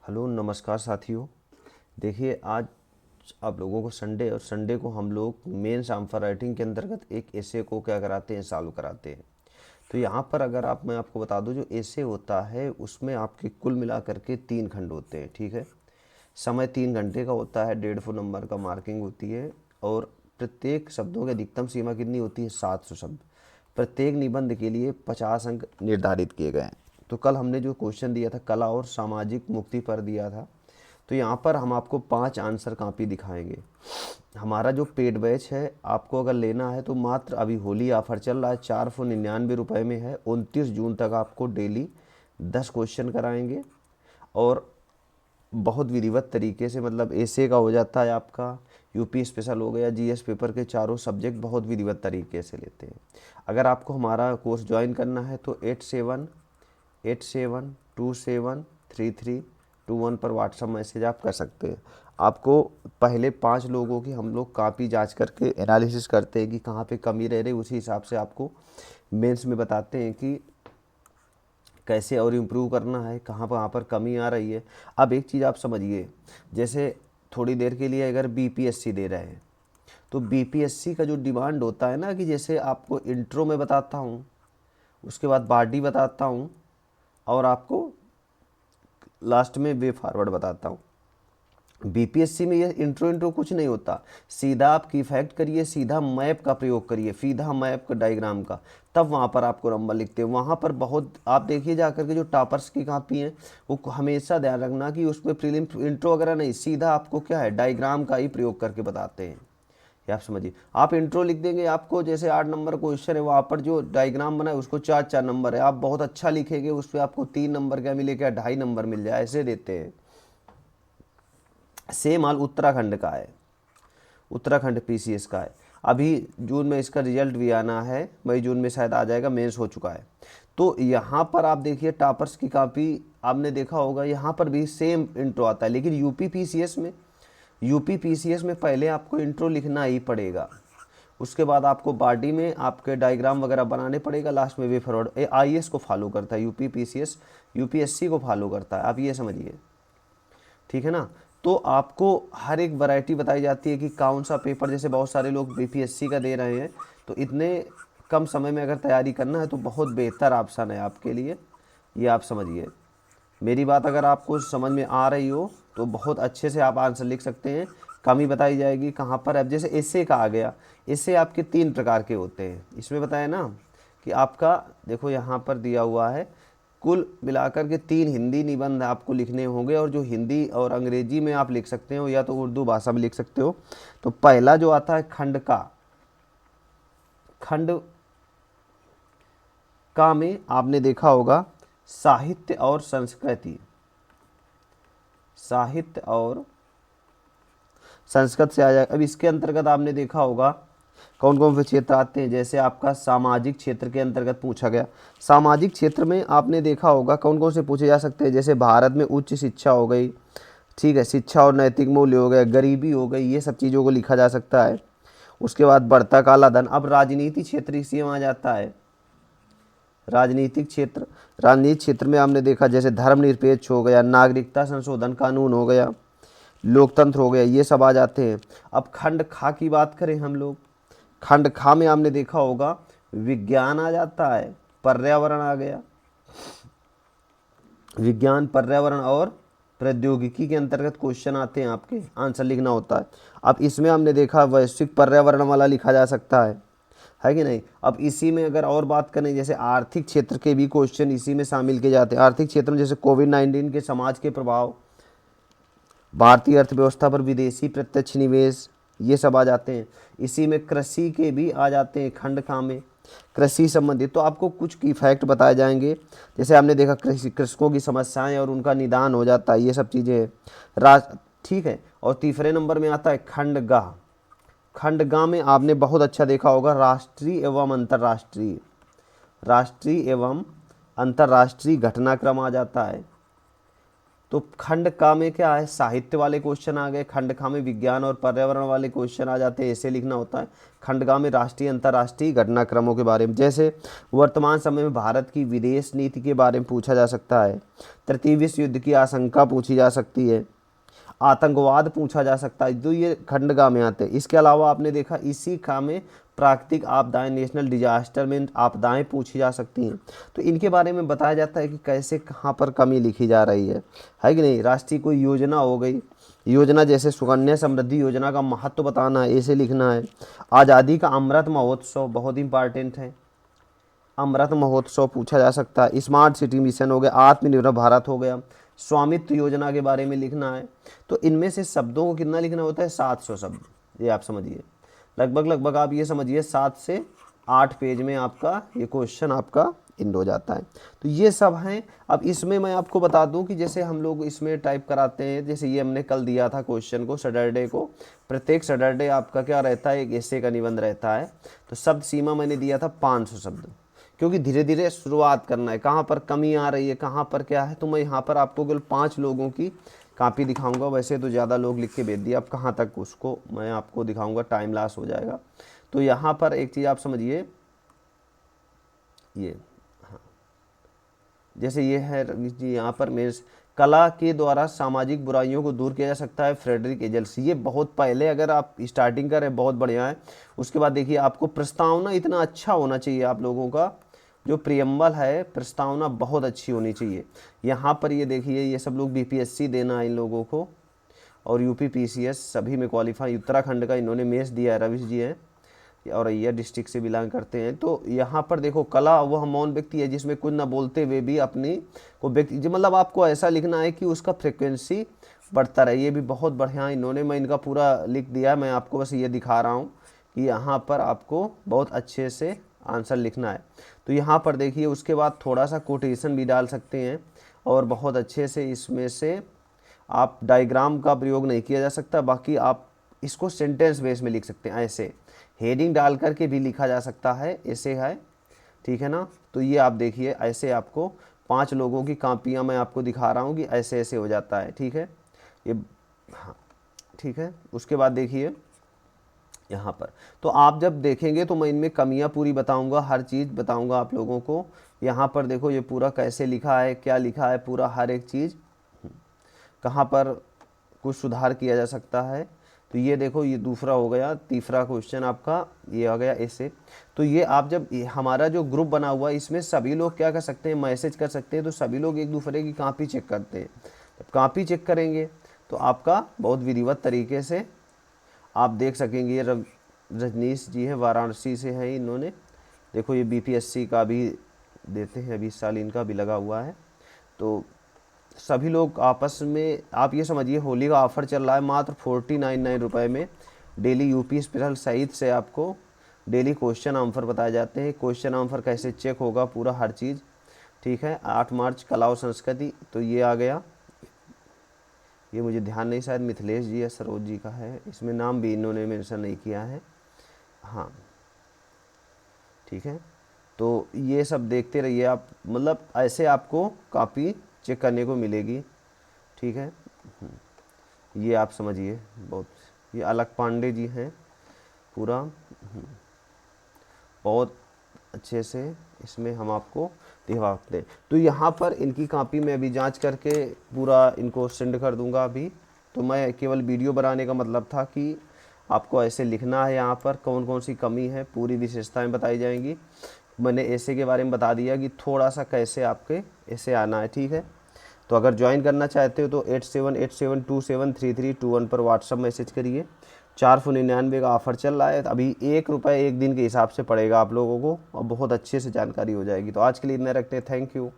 Hello नमस्कार साथियों। देखिए आज आप लोगों को संडे और संडे को हम लोग मेंस आंसर राइटिंग के अंतर्गत एक एसे को क्या कराते हैं, सॉल्व कराते हैं। तो यहाँ पर अगर मैं आपको बता दूं, जो एसे होता है उसमें आपके कुल मिला करके 3 खंड होते हैं। ठीक है, समय 3 घंटे का होता है, 150 नंबर का मार्किंग होती है और प्रत्येक शब्दों की अधिकतम सीमा कितनी होती है, 700 शब्द। प्रत्येक निबंध के लिए 50 अंक निर्धारित किए गए हैं। तो कल हमने जो क्वेश्चन दिया था कला और सामाजिक मुक्ति पर दिया था, तो यहाँ पर हम आपको 5 आंसर कापी दिखाएंगे। हमारा जो पेड बैच है, आपको अगर लेना है तो मात्र अभी होली ऑफर चल रहा है, 499 रुपये में है। 29 जून तक आपको डेली 10 क्वेश्चन कराएंगे और बहुत विधिवत तरीके से, मतलब एसे का हो जाता है आपका, यूपी स्पेशल हो गया, जीएस पेपर के चारों सब्जेक्ट बहुत विधिवत तरीके से लेते हैं। अगर आपको हमारा कोर्स ज्वाइन करना है तो 8787273321 पर व्हाट्सअप मैसेज आप कर सकते हैं। आपको पहले 5 लोगों की हम लोग कॉपी जांच करके एनालिसिस करते हैं कि कहाँ पे कमी रह रही, उसी हिसाब से आपको मेंस में बताते हैं कि कैसे और इम्प्रूव करना है, कहाँ पर कमी आ रही है। अब एक चीज़ आप समझिए, जैसे थोड़ी देर के लिए अगर बीपीएससी दे रहे हैं तो बीपीएससी का जो डिमांड होता है ना, कि जैसे आपको इंट्रो में बताता हूँ, उसके बाद बॉडी बताता हूँ और आपको लास्ट में वे फॉरवर्ड बताता हूँ। बीपीएससी में ये इंट्रो कुछ नहीं होता, सीधा आप की फैक्ट करिए, सीधा मैप का प्रयोग करिए, सीधा मैप का डायग्राम का, तब वहाँ पर आपको नंबर लिखते हैं। वहाँ पर बहुत आप देखिए जाकर के जो टॉपर्स की कॉपी हैं, वो हमेशा ध्यान रखना कि उसमें प्रीलिम इंट्रो वगैरह नहीं, सीधा आपको क्या है, डायग्राम का ही प्रयोग करके बताते हैं। ये आप समझिए, आप इंट्रो लिख देंगे, आपको जैसे 8 नंबर क्वेश्चन है, वहाँ पर जो डायग्राम बना है उसको 4-4 नंबर है, आप बहुत अच्छा लिखेंगे, उस पर आपको 3 नंबर क्या मिले, क्या 2.5 नंबर मिल जाए, ऐसे देते हैं। सेम हाल उत्तराखंड का है, उत्तराखंड पीसीएस का है। अभी जून में इसका रिजल्ट भी आना है, मई जून में शायद आ जाएगा, मेंस हो चुका है। तो यहाँ पर आप देखिए टॉपर्स की कॉपी आपने देखा होगा, यहाँ पर भी सेम इंट्रो आता है, लेकिन यूपी पीसीएस में पहले आपको इंट्रो लिखना ही पड़ेगा, उसके बाद आपको बॉडी में आपके डायग्राम वगैरह बनाने पड़ेगा, लास्ट में वे फॉरवर्ड। आईएएस को फॉलो करता है यूपी पीसीएस, यूपीएससी को फॉलो करता है, आप ये समझिए। ठीक है ना। तो आपको हर एक वैरायटी बताई जाती है कि कौन सा पेपर, जैसे बहुत सारे लोग बीपीएससी का दे रहे हैं, तो इतने कम समय में अगर तैयारी करना है तो बहुत बेहतर ऑप्शन है आपके लिए, ये आप समझिए। मेरी बात अगर आपको समझ में आ रही हो तो बहुत अच्छे से आप आंसर लिख सकते हैं। कमी बताई जाएगी कहाँ पर। अब जैसे एसे का आ गया, एसे आपके 3 प्रकार के होते हैं, इसमें बताया ना कि आपका, देखो यहाँ पर दिया हुआ है, कुल मिलाकर के 3 हिंदी निबंध आपको लिखने होंगे, और जो हिंदी और अंग्रेजी में आप लिख सकते हो या तो उर्दू भाषा में लिख सकते हो। तो पहला जो आता है खंड का में आपने देखा होगा साहित्य और संस्कृति, साहित्य और संस्कृत से आ जाएगा। अब इसके अंतर्गत आपने देखा होगा कौन कौन से क्षेत्र आते हैं, जैसे आपका सामाजिक क्षेत्र के अंतर्गत पूछा गया। सामाजिक क्षेत्र में आपने देखा होगा कौन कौन से पूछे जा सकते हैं, जैसे भारत में उच्च शिक्षा हो गई, ठीक है, शिक्षा और नैतिक मूल्य हो गए, गरीबी हो गई, ये सब चीज़ों को लिखा जा सकता है। उसके बाद बढ़ता काला धन। अब राजनीति क्षेत्र इसी में आ जाता है, राजनीतिक क्षेत्र में आपने देखा जैसे धर्मनिरपेक्ष हो गया, नागरिकता संशोधन कानून हो गया, लोकतंत्र हो गया, ये सब आ जाते हैं। अब खंड खा की बात करें हम लोग, खंड खा में आपने देखा होगा विज्ञान आ जाता है, पर्यावरण आ गया, विज्ञान, पर्यावरण और प्रौद्योगिकी के अंतर्गत क्वेश्चन आते हैं, आपके आंसर लिखना होता है। अब इसमें हमने देखा वैश्विक पर्यावरण वाला लिखा जा सकता है कि नहीं। अब इसी में अगर और बात करें, जैसे आर्थिक क्षेत्र के भी क्वेश्चन इसी में शामिल किए जाते हैं। आर्थिक क्षेत्र में जैसे कोविड-19 के समाज के प्रभाव, भारतीय अर्थव्यवस्था पर विदेशी प्रत्यक्ष निवेश, ये सब आ जाते हैं। इसी में कृषि के भी आ जाते हैं, खंड खा में कृषि संबंधित। तो आपको कुछ की फैक्ट बताए जाएंगे, जैसे हमने देखा कृषकों की समस्याएं और उनका निदान हो जाता है, ये सब चीज़ें ठीक है। और तीसरे नंबर में आता है खंडगाह। खंडगाह में आपने बहुत अच्छा देखा होगा राष्ट्रीय एवं अंतर्राष्ट्रीय घटनाक्रम आ जाता है। तो खंड का में क्या है, साहित्य वाले क्वेश्चन आ गए, खंड खा में विज्ञान और पर्यावरण वाले क्वेश्चन आ जाते हैं, ऐसे लिखना होता है। खंड गा में राष्ट्रीय अंतर्राष्ट्रीय घटनाक्रमों के बारे में, जैसे वर्तमान समय में भारत की विदेश नीति के बारे में पूछा जा सकता है, तृतीय विश्व युद्ध की आशंका पूछी जा सकती है, आतंकवाद पूछा जा सकता है, जो ये खंडगा में आते हैं। इसके अलावा आपने देखा इसी का में प्राकृतिक आपदाएं, नेशनल डिजास्टर में आपदाएं पूछी जा सकती हैं। तो इनके बारे में बताया जाता है कि कैसे कहाँ पर कमी लिखी जा रही है कि नहीं। राष्ट्रीय कोई योजना हो गई, योजना जैसे सुकन्या समृद्धि योजना का महत्व बताना है, ऐसे लिखना है। आज़ादी का अमृत महोत्सव बहुत इंपॉर्टेंट है, अमृत महोत्सव पूछा जा सकता है। स्मार्ट सिटी मिशन हो गया, आत्मनिर्भर भारत हो गया, स्वामित्व योजना के बारे में लिखना है। तो इनमें से शब्दों को कितना लिखना होता है, 700 शब्द, ये आप समझिए। लगभग आप ये समझिए 7 से 8 पेज में आपका ये क्वेश्चन आपका इंड हो जाता है। तो ये सब हैं। अब इसमें मैं आपको बता दूं कि जैसे हम लोग इसमें टाइप कराते हैं, जैसे ये हमने कल दिया था क्वेश्चन को सैटरडे को, प्रत्येक सैटरडे आपका क्या रहता है, एक ऐसे का निबंध रहता है। तो शब्द सीमा मैंने दिया था 500 शब्द, क्योंकि धीरे धीरे शुरुआत करना है, कहाँ पर कमी आ रही है, कहाँ पर क्या है। तो मैं यहाँ पर आपको केवल 5 लोगों की कॉपी दिखाऊंगा, वैसे तो ज़्यादा लोग लिख के भेज दिए, अब कहाँ तक उसको मैं आपको दिखाऊंगा, टाइम लॉस हो जाएगा। तो यहाँ पर एक चीज़ आप समझिए, ये हाँ, जैसे ये है रवि जी, यहाँ पर मेरे कला के द्वारा सामाजिक बुराइयों को दूर किया जा सकता है, फ्रेडरिक एंजल्स। ये बहुत पहले अगर आप स्टार्टिंग करें बहुत बढ़िया है। उसके बाद देखिए आपको प्रस्तावना इतना अच्छा होना चाहिए, आप लोगों का जो प्रियम्बल है प्रस्तावना बहुत अच्छी होनी चाहिए। यहाँ पर ये देखिए ये सब लोग बीपीएससी देना है इन लोगों को, और यूपी पीसीएस सभी में क्वालिफाई। उत्तराखंड का इन्होंने मेंस दिया है, रविश जी हैं, और ये डिस्ट्रिक्ट से बिलोंग करते हैं। तो यहाँ पर देखो कला वह मौन व्यक्ति है जिसमें कुछ न बोलते हुए भी अपनी को व्यक्ति, मतलब आपको ऐसा लिखना है कि उसका फ्रिक्वेंसी बढ़ता रहे। ये भी बहुत बढ़िया इन्होंने, मैं इनका पूरा लिख दिया, मैं आपको बस ये दिखा रहा हूँ कि यहाँ पर आपको बहुत अच्छे से आंसर लिखना है। तो यहाँ पर देखिए उसके बाद थोड़ा सा कोटेशन भी डाल सकते हैं, और बहुत अच्छे से इसमें से आप डायग्राम का प्रयोग नहीं किया जा सकता, बाकी आप इसको सेंटेंस बेस में लिख सकते हैं। ऐसे हेडिंग डाल करके भी लिखा जा सकता है, ऐसे है, ठीक है ना। तो ये आप देखिए ऐसे आपको 5 लोगों की कॉपियाँ मैं आपको दिखा रहा हूँ कि ऐसे ऐसे हो जाता है, ठीक है ये, हाँ ठीक है। उसके बाद देखिए यहाँ पर, तो आप जब देखेंगे तो मैं इनमें कमियाँ पूरी बताऊँगा, हर चीज़ बताऊँगा आप लोगों को। यहाँ पर देखो ये पूरा कैसे लिखा है, क्या लिखा है, पूरा हर एक चीज़ कहाँ पर कुछ सुधार किया जा सकता है। तो ये देखो ये दूसरा हो गया, तीसरा क्वेश्चन आपका ये आ गया ऐसे। तो ये आप जब हमारा जो ग्रुप बना हुआ है इसमें सभी लोग क्या कर सकते हैं, मैसेज कर सकते हैं। तो सभी लोग एक दूसरे की कॉपी चेक करते हैं, जब कॉपी चेक करेंगे तो आपका बहुत विधिवत तरीके से आप देख सकेंगे। ये रजनीश जी हैं, वाराणसी से हैं इन्होंने, देखो ये बीपीएससी का भी देते हैं, अभी इस साल इनका भी लगा हुआ है। तो सभी लोग आपस में, आप ये समझिए होली का ऑफ़र चल रहा है, मात्र 49 रुपये में डेली यूपी स्पेशल सहित से आपको डेली क्वेश्चन आंसर बताए जाते हैं। क्वेश्चन आंसर कैसे चेक होगा, पूरा हर चीज़, ठीक है। 8 मार्च कला और संस्कृति, तो ये आ गया, ये मुझे ध्यान नहीं, शायद मिथिलेश जी या सरोज जी का है, इसमें नाम भी इन्होंने मेंशन नहीं किया है, हाँ ठीक है। तो ये सब देखते रहिए आप, मतलब ऐसे आपको कॉपी चेक करने को मिलेगी, ठीक है। ये आप समझिए बहुत, ये अलग पांडे जी हैं, पूरा बहुत अच्छे से इसमें हम आपको दिखाते हैं। तो यहाँ पर इनकी कॉपी में अभी जांच करके पूरा इनको सेंड कर दूंगा अभी। तो मैं केवल वीडियो बनाने का मतलब था कि आपको ऐसे लिखना है, यहाँ पर कौन कौन सी कमी है पूरी विशेषताएं बताई जाएंगी। मैंने ऐसे के बारे में बता दिया कि थोड़ा सा कैसे आपके ऐसे आना है, ठीक है। तो अगर ज्वाइन करना चाहते हो तो 8787273321 पर व्हाट्सअप मैसेज करिए। 499 का ऑफ़र चल रहा है, अभी 1 रुपये 1 दिन के हिसाब से पड़ेगा आप लोगों को, और बहुत अच्छे से जानकारी हो जाएगी। तो आज के लिए इतना रखते हैं, थैंक यू।